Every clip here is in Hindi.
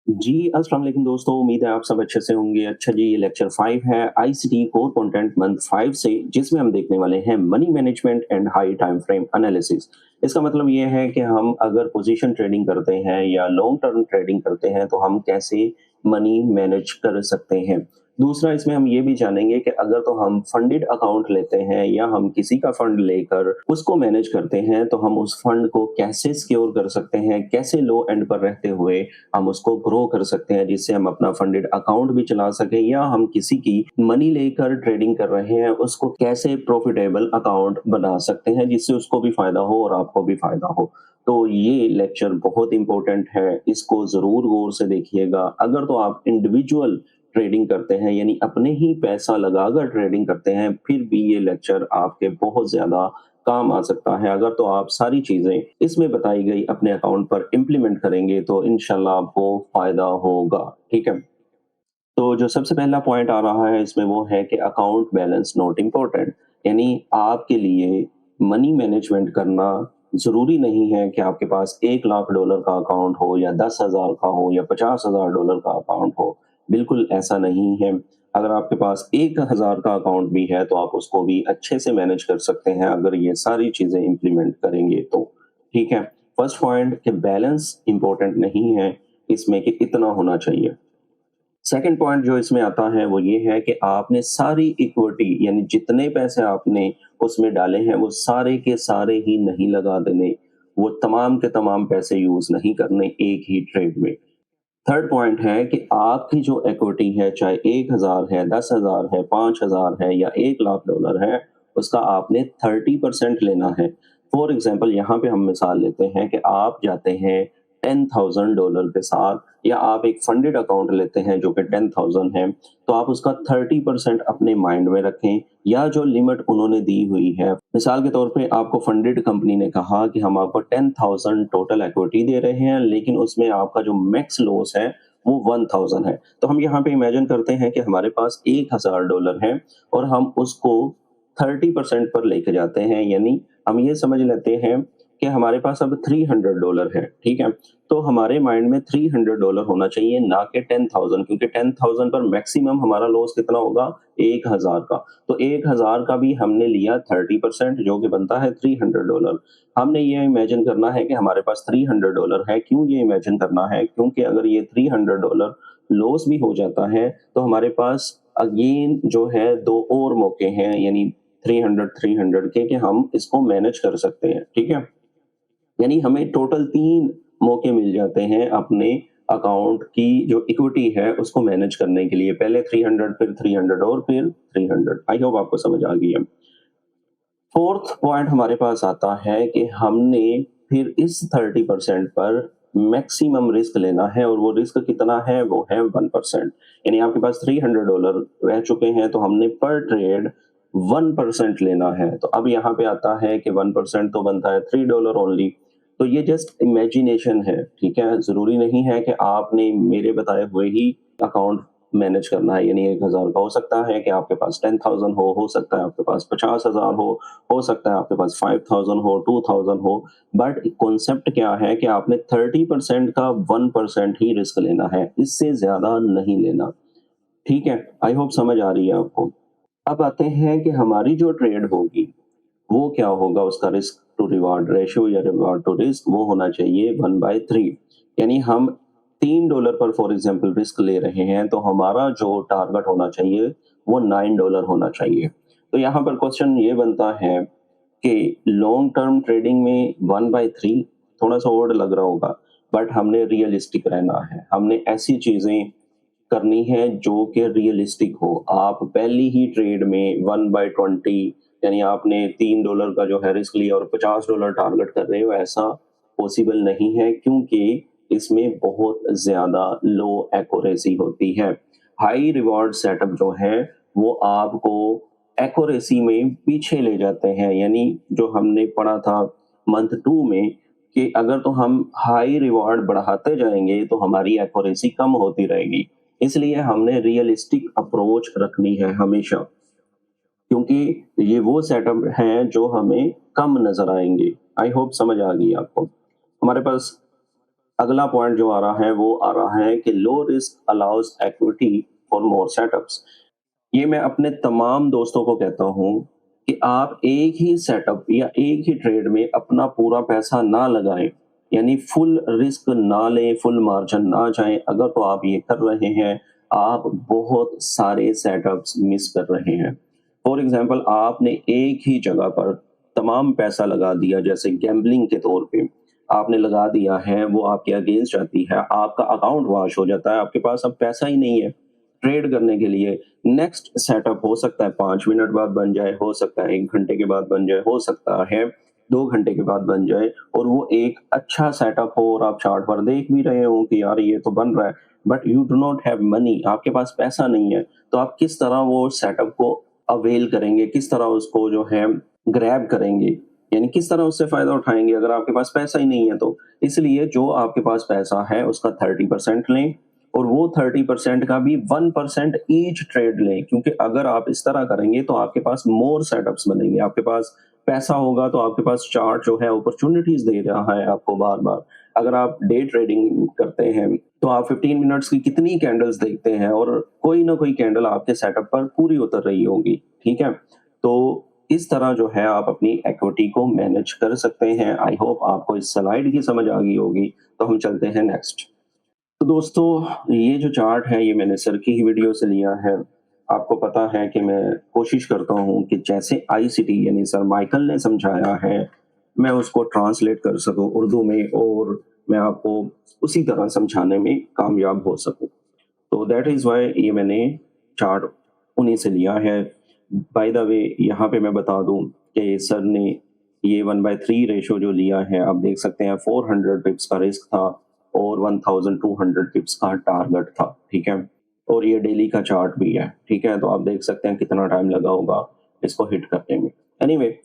जी, अस्सलाम वालेकुम दोस्तों, उम्मीद है आप सब अच्छे से होंगे। अच्छा जी, ये लेक्चर 5 है आईसीटी कोर कंटेंट मंथ 5 से, जिसमें हम देखने वाले हैं money management and high time frame analysis. इसका मतलब ये है कि हम अगर पोजीशन ट्रेडिंग करते हैं या लॉन्ग टर्म ट्रेडिंग करते हैं, तो हम कैसे मनी मैनेज कर सकते हैं। दूसरा, इसमें हम ये भी जानेंगे कि अगर तो हम फंडेड अकाउंट लेते हैं या हम किसी का फंड लेकर उसको मैनेज करते हैं, तो हम उस फंड को कैसे सिक्योर कर सकते हैं, कैसे लो एंड पर रहते हुए हम उसको ग्रो कर सकते हैं, जिससे हम अपना फंडेड अकाउंट भी चला सकें, या हम किसी की मनी लेकर ट्रेडिंग कर रहे हैं उसको कैसे प्रॉफिटेबल अकाउंट बना सकते हैं, जिससे उसको भी फायदा हो और आपको भी फायदा हो। तो ये लेक्चर बहुत इंपॉर्टेंट है, इसको जरूर गौर से देखिएगा। अगर तो आप इंडिविजुअल ट्रेडिंग करते हैं, यानी अपने ही पैसा लगाकर ट्रेडिंग करते हैं, फिर भी ये लेक्चर आपके बहुत ज्यादा काम आ सकता है। अगर तो आप सारी चीजें इसमें बताई गई अपने अकाउंट पर इम्प्लीमेंट करेंगे, तो इंशाल्लाह आपको फायदा होगा। ठीक है। तो जो सबसे पहला पॉइंट आ रहा है इसमें, वो है कि अकाउंट बैलेंस नॉट इम्पोर्टेंट। यानी आपके लिए मनी मैनेजमेंट करना जरूरी नहीं है कि आपके पास $1 लाख का अकाउंट हो, या 10,000 का हो, या $50,000 का अकाउंट हो। बिल्कुल ऐसा नहीं है। अगर आपके पास 1,000 का अकाउंट भी है, तो आप उसको भी अच्छे से मैनेज कर सकते हैं, अगर ये सारी चीजें इम्प्लीमेंट करेंगे तो। ठीक है। फर्स्ट पॉइंट कि बैलेंस इंपॉर्टेंट नहीं है इसमें कि इतना होना चाहिए। सेकंड पॉइंट जो इसमें आता है वो ये है कि आपने सारी इक्विटी, यानी जितने पैसे आपने उसमें डाले हैं, वो सारे के सारे ही नहीं लगा देने। वो तमाम के तमाम पैसे यूज नहीं करने एक ही ट्रेड में। थर्ड पॉइंट है कि आपकी जो इक्विटी है, चाहे 1,000 है, 10,000 है, 5,000 है, या $1 लाख है, उसका आपने 30% लेना है। फॉर एग्जाम्पल, यहाँ पे हम मिसाल लेते हैं कि आप जाते हैं $10,000 के साथ, या आप एक फंडेड अकाउंट लेते हैं जो कि 10,000 है, तो आप उसका 30% अपने माइंड में रखें, या जो लिमिट उन्होंने दी हुई है। मिसाल के तौर पे आपको फंडेड कंपनी ने कहा कि हम आपको 10,000 टोटल इक्विटी दे रहे हैं, लेकिन उसमें आपका जो मैक्स लॉस है वो 1,000 है। तो हम यहाँ पे इमेजिन करते हैं कि हमारे पास $1,000 है, और हम उसको 30% पर लेके जाते हैं, यानी हम ये समझ लेते हैं कि हमारे पास अब $300 है। ठीक है। तो हमारे माइंड में $300 होना चाहिए, ना कि 10,000, क्योंकि 10,000 पर मैक्सिमम हमारा लॉस कितना होगा? 1,000 का। तो 1,000 का भी हमने लिया 30%, जो कि बनता है $300। हमने ये इमेजिन करना है कि हमारे पास $300 है। क्यों ये इमेजिन करना है? क्योंकि अगर ये $300 लॉस भी हो जाता है, तो हमारे पास अगेन जो है 2 और मौके हैं, यानी 300 के, कि हम इसको मैनेज कर सकते हैं। ठीक है। यानी हमें टोटल 3 मौके मिल जाते हैं अपने अकाउंट की जो इक्विटी है उसको मैनेज करने के लिए। पहले 300, फिर 300 और फिर 300। आई होप आपको समझ आ गई है। फोर्थ पॉइंट हमारे पास आता है कि हमने फिर इस 30% पर मैक्सिमम रिस्क लेना है, और वो रिस्क कितना है? वो है 1%। यानी आपके पास $300 रह चुके हैं, तो हमने पर ट्रेड 1% लेना है। तो अब यहाँ पे आता है कि 1% तो बनता है $3 ओनली। तो ये जस्ट इमेजिनेशन है। ठीक है। जरूरी नहीं है कि आपने मेरे बताए हुए ही अकाउंट मैनेज करना है, यानी 1,000 का। हो सकता है कि आपके पास 10,000 हो सकता है आपके पास 50,000 हो सकता है आपके पास 5,000 हो, 2,000 हो। बट कॉन्सेप्ट क्या है कि आपने 30% का 1% ही रिस्क लेना है, इससे ज्यादा नहीं लेना। ठीक है। आई होप समझ आ रही है आपको। अब आते हैं कि हमारी जो ट्रेड होगी वो क्या होगा, उसका रिस्क टू रिवार्ड रेशियो या रिवार्ड टू रिस्क वो होना चाहिए 1/3। यानी हम $3 पर फॉर एग्जांपल रिस्क ले रहे हैं, तो हमारा जो टारगेट होना चाहिए वो $9 होना चाहिए। तो यहाँ पर क्वेश्चन ये बनता है कि लॉन्ग टर्म ट्रेडिंग में 1/3 थोड़ा सा ओड लग रहा होगा, बट हमने रियलिस्टिक रहना है। हमने ऐसी चीजें करनी है जो कि रियलिस्टिक हो। आप पहली ही ट्रेड में 1/20, यानी आपने $3 का जो है रिस्क लिया और $50 टारगेट कर रहे हो, ऐसा पॉसिबल नहीं है, क्योंकि इसमें बहुत ज्यादा लो एक्यूरेसी होती है। हाई रिवॉर्ड सेटअप जो है वो आपको एक्यूरेसी में पीछे ले जाते हैं। यानी जो हमने पढ़ा था मंथ 2 में, कि अगर तो हम हाई रिवॉर्ड बढ़ाते जाएंगे तो हमारी एक्यूरेसी कम होती रहेगी। इसलिए हमने रियलिस्टिक अप्रोच रखनी है हमेशा, क्योंकि ये वो सेटअप हैं जो हमें कम नज़र आएँगे। आई होप समझ आ गई आपको। हमारे पास अगला पॉइंट जो आ रहा है वो आ रहा है कि low risk allows equity for more setups. ये मैं अपने तमाम दोस्तों को कहता हूँ कि आप एक ही सेटअप या एक ही ट्रेड में अपना पूरा पैसा ना लगाएं, यानी फुल रिस्क ना लें, फुल मार्जिन ना जाएं। अगर तो आप ये कर रहे हैं, आप बहुत सारे सेटअप्स मिस कर रहे हैं। फॉर एग्जांपल आपने एक ही जगह पर तमाम पैसा लगा दिया, जैसे गैम्बलिंग के तौर पे आपने लगा दिया है, वो आपके अगेंस्ट जाती है, आपका अकाउंट वॉश हो जाता है, आपके पास अब पैसा ही नहीं है ट्रेड करने के लिए। नेक्स्ट सेटअप हो सकता है 5 मिनट बाद बन जाए, हो सकता है 1 घंटे के बाद बन जाए, हो सकता है 2 घंटे के बाद बन जाए और वो एक अच्छा सेटअप हो और आप चार्ट पर देख भी रहे हो कि यार ये तो बन रहा है, but you do not have money, आपके पास पैसा नहीं है। तो आप किस तरह वो सेटअप को अवेल करेंगे, किस तरह उसको जो है ग्रैब करेंगे, यानी किस तरह उससे फ़ायदा उठाएँगे अगर आपके पास पैसा ही नहीं है तो? इसलिए जो आपके पास पैसा है उसका 30% लें और वो 30% का भी 1% ईच ट्रेड लें, क्योंकि अगर आप इस तरह करेंगे तो आपके पास मोर सेटअप्स बनेंगे, आपके पास पैसा होगा तो आपके पास चार्ट जो है अपॉर्च्युनिटीज़ दे रहा है आपको बार-बार। अगर आप डे ट्रेडिंग करते हैं, तो आप 15 मिनट्स की कितनी कैंडल्स देखते हैं और कोई ना कोई कैंडल आपके सेटअप पर पूरी उतर रही होगी, ठीक है? तो इस तरह जो है आप अपनी इक्विटी को मैनेज कर सकते हैं। आई होप आपको इस स्लाइड की समझ आ गई होगी, तो हम चलते हैं नेक्स्ट। तो दोस्तों, ये जो चार्ट है ये मैंने सर की ही वीडियो से लिया है। आपको पता है कि मैं कोशिश करता हूँ कि जैसे आईसीटी यानी सर माइकल ने समझाया है, मैं उसको ट्रांसलेट कर सकूँ उर्दू में और मैं आपको उसी तरह समझाने में कामयाब हो सकूँ। तो दैट इज़ व्हाई ये मैंने चार्ट उन्हीं से लिया है। बाय द वे यहाँ पे मैं बता दूँ कि सर ने ये 1/3 रेशियो जो लिया है, आप देख सकते हैं 400 पिप्स का रिस्क था और 1200 पिप्स का टारगेट था, ठीक है? और ये डेली का चार्ट भी है, ठीक है? तो आप देख सकते हैं कितना टाइम लगा होगा इसको हिट करने में। एनीवे,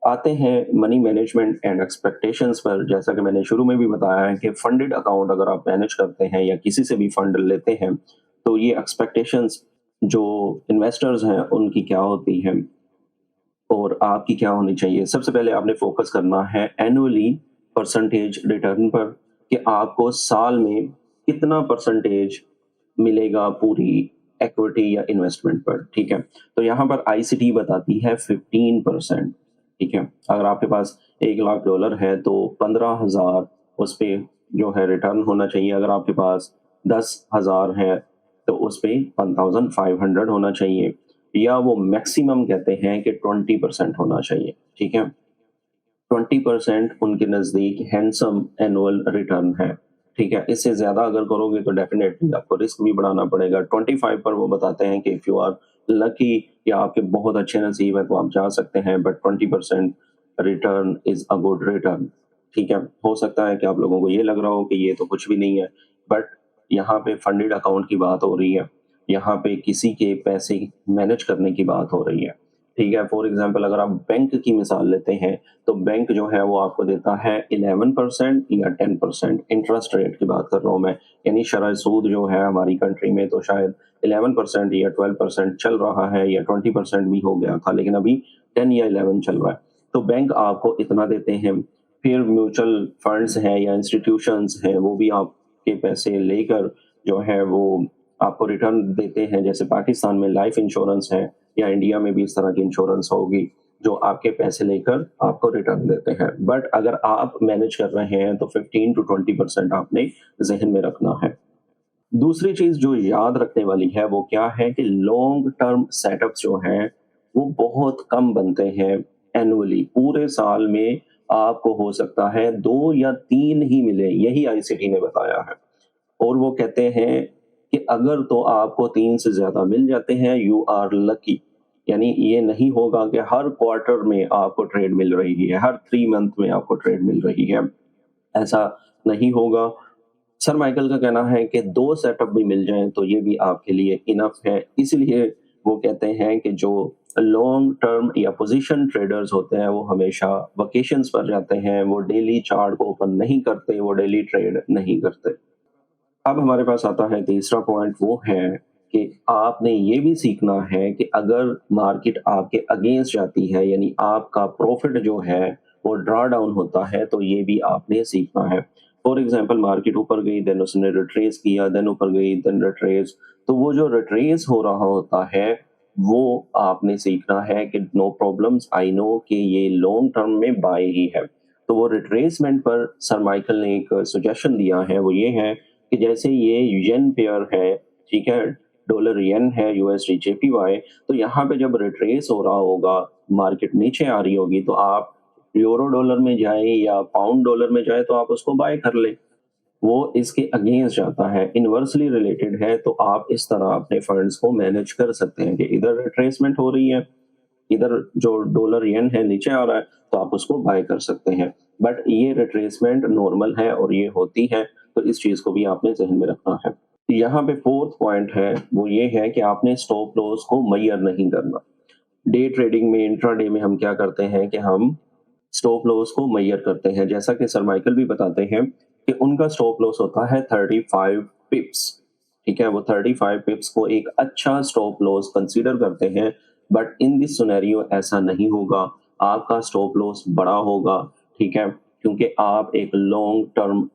आते हैं मनी मैनेजमेंट एंड एक्सपेक्टेशंस पर। जैसा कि मैंने शुरू में भी बताया है कि फंडेड अकाउंट अगर आप मैनेज करते हैं या किसी से भी फंड लेते हैं, तो ये एक्सपेक्टेशंस जो इन्वेस्टर्स हैं उनकी क्या होती है और आपकी क्या होनी चाहिए। सबसे पहले आपने फोकस करना है एनुअली परसेंटेज रिटर्न पर, कि आपको साल में कितना परसेंटेज मिलेगा पूरी इक्विटी या इन्वेस्टमेंट पर, ठीक है? तो यहाँ पर आईसीटी बताती है 15%, ठीक है? अगर आपके पास $1,00,000 है तो 15,000 उस पे जो है रिटर्न होना चाहिए। अगर आपके पास 10,000 है तो उस पे 1,500 होना चाहिए, या वो मैक्सिमम कहते हैं कि 20% होना चाहिए, ठीक है? 20% उनके नज़दीक हैंडसम एनुअल रिटर्न है, ठीक है? इससे ज़्यादा अगर करोगे तो डेफ़िनेटली आपको रिस्क भी बढ़ाना पड़ेगा। 25 पर वो बताते हैं कि इफ यू आर लकी या आपके बहुत अच्छे नसीब है तो आप जा सकते हैं, but 20% return is a good return, ठीक है? हो सकता है कि आप लोगों को ये लग रहा हो कि ये तो कुछ भी नहीं है, बट यहाँ पे फंडेड अकाउंट की बात हो रही है, यहाँ पे किसी के पैसे मैनेज करने की बात हो रही है, ठीक है? फॉर एग्ज़ाम्पल अगर आप बैंक की मिसाल लेते हैं, तो बैंक जो है वो आपको देता है 11% या 10%, इंटरेस्ट रेट की बात कर रहा हूँ मैं, यानी शरह सूद जो है हमारी कंट्री में तो शायद 11% या 12% चल रहा है या 20% भी हो गया था, लेकिन अभी 10 या 11 चल रहा है। तो बैंक आपको इतना देते हैं, फिर म्यूचुअल फंड्स हैं या इंस्टीट्यूशंस हैं, वो भी आपके पैसे लेकर जो है वो आपको रिटर्न देते हैं। जैसे पाकिस्तान में लाइफ इंश्योरेंस है या इंडिया में भी इस तरह की इंश्योरेंस होगी, जो आपके पैसे लेकर आपको रिटर्न देते हैं। बट अगर आप मैनेज कर रहे हैं तो 15 टू 20% आपने ज़हन में रखना है। दूसरी चीज़ जो याद रखने वाली है वो क्या है कि लॉन्ग टर्म सेटअप्स जो हैं, वो बहुत कम बनते हैं एनुअली। पूरे साल में आपको हो सकता है 2 या 3 ही मिले, यही आईसीटी ने बताया है। और वो कहते हैं कि अगर तो आपको 3 से ज़्यादा मिल जाते हैं, यू आर लकी। यानी ये नहीं होगा कि हर क्वार्टर में आपको ट्रेड मिल रही है, हर 3 मंथ में आपको ट्रेड मिल रही है, ऐसा नहीं होगा। सर माइकल का कहना है कि 2 सेटअप भी मिल जाएँ तो ये भी आपके लिए इनफ है। इसलिए वो कहते हैं कि जो लॉन्ग टर्म या पोज़ीशन ट्रेडर्स होते हैं, वो हमेशा वेकेशंस पर जाते हैं, वो डेली चार्ट को ओपन नहीं करते, वो डेली ट्रेड नहीं करते। अब हमारे पास आता है तीसरा पॉइंट, वो है कि आपने ये भी सीखना है कि अगर मार्केट आपके अगेंस्ट जाती है, यानी आपका प्रॉफ़िट जो है वो ड्रॉ डाउन होता है, तो ये भी आपने सीखना है। फॉर एग्जांपल मार्केट ऊपर गई, देन उसने रिट्रेस किया, देन ऊपर गई, देन रिट्रेस। तो वो जो रिट्रेस हो रहा होता है, वो आपने सीखना है कि नो प्रॉब्लम्स, आई नो कि ये लॉन्ग टर्म में बाय ही है। तो वो रिट्रेसमेंट पर सर माइकल ने एक सजेशन दिया है, वो ये है कि जैसे ये येन पेयर है, ठीक है? डॉलर येन है, यूएसडी जेपीवाई, तो यहाँ पे जब रिट्रेस हो रहा होगा, मार्केट नीचे आ रही होगी, तो आप यूरो डॉलर में जाएँ या पाउंड डॉलर में जाएँ तो आप उसको बाय कर लें। वो इसके अगेंस्ट जाता है, इन्वर्सली रिलेटेड है, तो आप इस तरह अपने फंड्स को मैनेज कर सकते हैं कि इधर रिट्रेसमेंट हो रही है, इधर जो डॉलर येन है नीचे आ रहा है, तो आप उसको बाय कर सकते हैं। बट ये रिट्रेसमेंट नॉर्मल है और ये होती है, तो इस चीज़ को भी आपने ज़हन में रखना है। यहाँ पे 4th पॉइंट है, वो ये है कि आपने स्टॉप लॉस को मेजर नहीं करना। डे ट्रेडिंग में, इंट्राडे में हम क्या करते हैं कि हम स्टॉप लॉस को मेजर करते हैं। जैसा कि सर माइकल भी बताते हैं कि उनका स्टॉप लॉस होता है 35 पिप्स, ठीक है? वो 35 पिप्स को एक अच्छा स्टॉप लॉस कंसीडर करते हैं, बट इन दिस सिनेरियो ऐसा नहीं होगा। आपका स्टॉप लॉस बड़ा होगा, ठीक है? क्योंकि आप एक लॉन्ग टर्म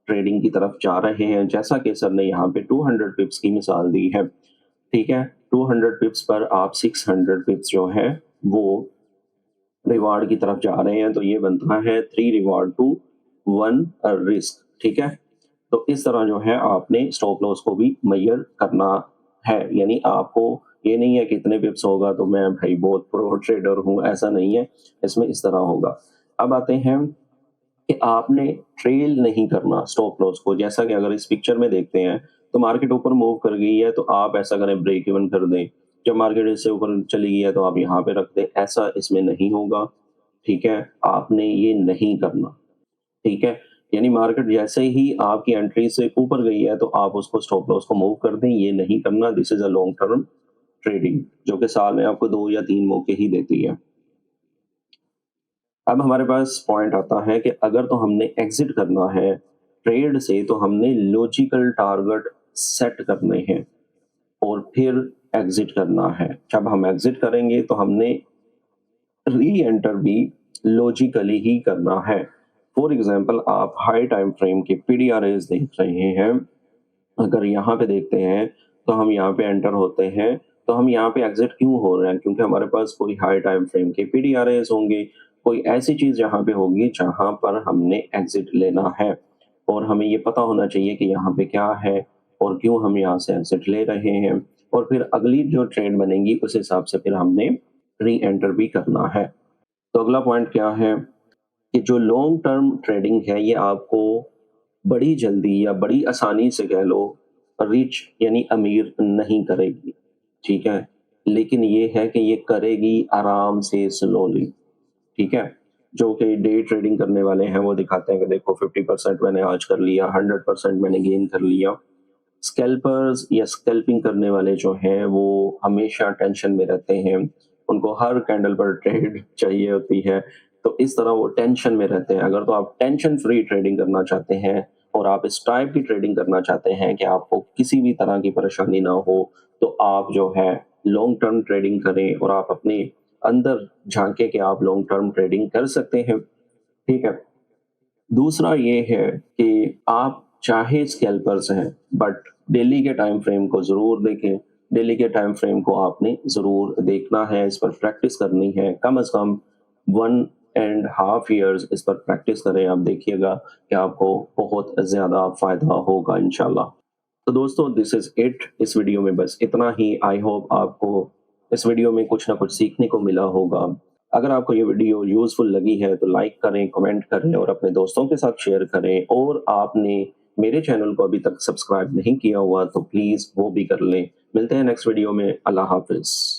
ट्रेडिंग की तरफ जा रहे हैं, जैसा कि सर ने यहाँ पे 200 पिप्स की मिसाल दी है, ठीक है? 200 पिप्स पर आप 600 पिप्स जो है, वो रिवार्ड की तरफ जा रहे हैं, तो ये बनता है 3 रिवार्ड टू 1 रिस्क, ठीक है? तो इस तरह जो है आपने स्टॉप लॉस को भी मेजर करना है, यानी आपको ये नहीं है कि इतने पिप्स होगा तो मैं भाई बहुत प्रो ट्रेडर हूँ, ऐसा नहीं है, इसमें इस तरह होगा। अब आते हैं कि आपने ट्रेल नहीं करना स्टॉप लॉस को, जैसा कि अगर इस पिक्चर में देखते हैं, तो मार्केट ऊपर मूव कर गई है, तो आप ऐसा करें ब्रेक इवन कर दें। जब मार्केट इससे ऊपर चली गई है, तो आप यहाँ पे रख दें, ऐसा इसमें नहीं होगा, ठीक है? आपने ये नहीं करना, ठीक है? यानी मार्केट जैसे ही आपकी एंट्री से ऊपर गई है, तो आप उसको स्टॉप लॉस को मूव कर दें, ये नहीं करना। This is a long term trading, जो कि साल में आपको 2 या 3 मौके ही देती है। अब हमारे पास पॉइंट आता है कि अगर तो हमने एग्ज़िट करना है ट्रेड से, तो हमने लॉजिकल टारगेट सेट करने हैं और फिर एग्ज़िट करना है। जब हम एग्ज़िट करेंगे, तो हमने री एंटर भी लॉजिकली ही करना है। फॉर एग्ज़ाम्पल आप हाई टाइम फ्रेम के पीडीआरएस देख रहे हैं। अगर यहाँ पे देखते हैं, तो हम यहाँ पे एंटर होते हैं, तो हम यहाँ पे एग्ज़िट क्यों हो रहे हैं? क्योंकि हमारे पास कोई हाई टाइम फ्रेम के पीडीआरएस होंगे, कोई ऐसी चीज़ यहाँ पे होगी जहाँ पर हमने एग्ज़िट लेना है और हमें ये पता होना चाहिए कि यहाँ पे क्या है और क्यों हम यहाँ से एग्ज़िट ले रहे हैं, और फिर अगली जो ट्रेड बनेगी उस हिसाब से फिर हमने री एंटर भी करना है। तो अगला पॉइंट क्या है कि जो लॉन्ग टर्म ट्रेडिंग है, ये आपको बड़ी जल्दी या बड़ी आसानी से कह लो रिच यानी अमीर नहीं करेगी, ठीक है? लेकिन ये है कि ये करेगी आराम से स्लोली, ठीक है? जो कि डे ट्रेडिंग करने वाले हैं वो दिखाते हैं कि देखो 50% मैंने आज कर लिया, 100% मैंने गेन कर लिया। स्कैल्पर्स या स्कैल्पिंग करने वाले जो हैं वो हमेशा टेंशन में रहते हैं, उनको हर कैंडल पर ट्रेड चाहिए होती है, तो इस तरह वो टेंशन में रहते हैं। अगर तो आप टेंशन फ्री ट्रेडिंग करना चाहते हैं और आप इस टाइप की ट्रेडिंग करना चाहते हैं कि आपको किसी भी तरह की परेशानी ना हो, तो आप जो है लॉन्ग टर्म ट्रेडिंग करें और आप अपने अंदर झाँके कि आप लॉन्ग टर्म ट्रेडिंग कर सकते हैं, ठीक है? दूसरा ये है कि आप चाहे स्कैल्पर्स हैं, बट डेली के टाइम फ्रेम को ज़रूर देखें। डेली के टाइम फ्रेम को आपने ज़रूर देखना है, इस पर प्रैक्टिस करनी है। कम से कम 1 एंड हाफ ईयर्स इस पर प्रैक्टिस करें, आप देखिएगा कि आपको बहुत ज़्यादा फ़ायदा होगा इंशाल्लाह। तो दोस्तों दिस इज़ इट, इस वीडियो में बस इतना ही। आई होप आपको इस वीडियो में कुछ ना कुछ सीखने को मिला होगा। अगर आपको ये वीडियो यूज़फुल लगी है तो लाइक करें, कमेंट करें और अपने दोस्तों के साथ शेयर करें, और आपने मेरे चैनल को अभी तक सब्सक्राइब नहीं किया हुआ तो प्लीज़ वो भी कर लें। मिलते हैं नेक्स्ट वीडियो में। अल्लाह हाफ़िज़।